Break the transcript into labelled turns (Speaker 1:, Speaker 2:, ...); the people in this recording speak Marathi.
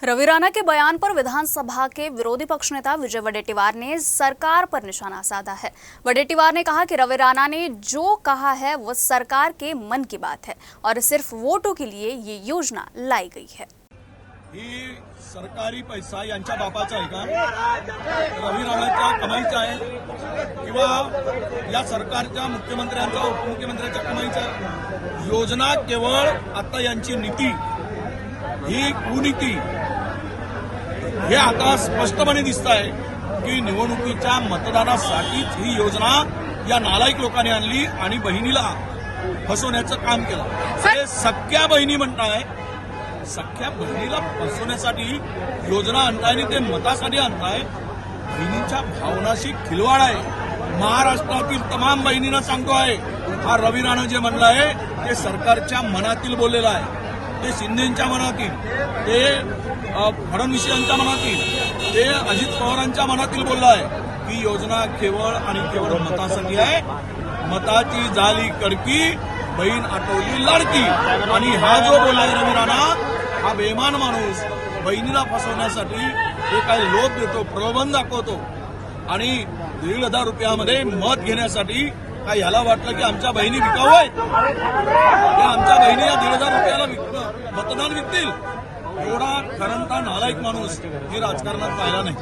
Speaker 1: रवि राणा के बयान पर विधानसभा के विरोधी पक्ष नेता विजय वडेट्टीवार ने सरकार पर निशाना साधा है। वडेट्टीवार ने कहा कि रवि राणा ने जो कहा है वो सरकार के मन की बात है और सिर्फ वोटों के लिए ये योजना लाई गई है।
Speaker 2: ही सरकारी पैसा यांच्या बापाचा आहे का? रवि राणाच्या कमाईचा आहे किंवा या सरकारच्या मुख्यमंत्र्यांचा उपमुख्यमंत्र्यांच्या कमाईचा? योजना केवळ आता यांची नीती ही कुनीती हे आता स्पष्टपणे दिसत आहे की निवडणुकीच्या मतदानासाठीच ही योजना या नालायक लोकांनी आणली आणि बहिणीला फसवण्याचं काम केलं। हे सख्या बहिणी म्हणताय, सख्या बहिणीला फसवण्यासाठी योजना आणताय आणि ते मतासाठी आणताय। बहिणींच्या भावनाशी खिलवाड आहे। महाराष्ट्रातील तमाम बहिणींना सांगतो आहे, हा रवि राणा जे म्हणलं आहे ते सरकारच्या मनातील बोललेलं आहे, ते शिंदेंच्या मनातील, ते फडणवीस यांच्या मनातील, ते अजित पवारांच्या मनातील बोललं आहे की योजना केवळ आणि केवळ मतासाठी आहे। मताची झाली कडकी, बहीण आटवली लाडकी। आणि हा जो बोललाय रवि राणा, हा बेमान माणूस बहिणीला फसवण्यासाठी हे काही लोभ देतो, प्रलोभन दाखवतो आणि 1,500 रुपयामध्ये मत घेण्यासाठी काय याला वाटलं की आमच्या बहिणी विकाऊ आहेत, की आमच्या बहिणी या 1,500 रुपयाला मतदान विकतील? एवढा खरंता नालायक माणूस हे राजकारणात पाहिला नाही।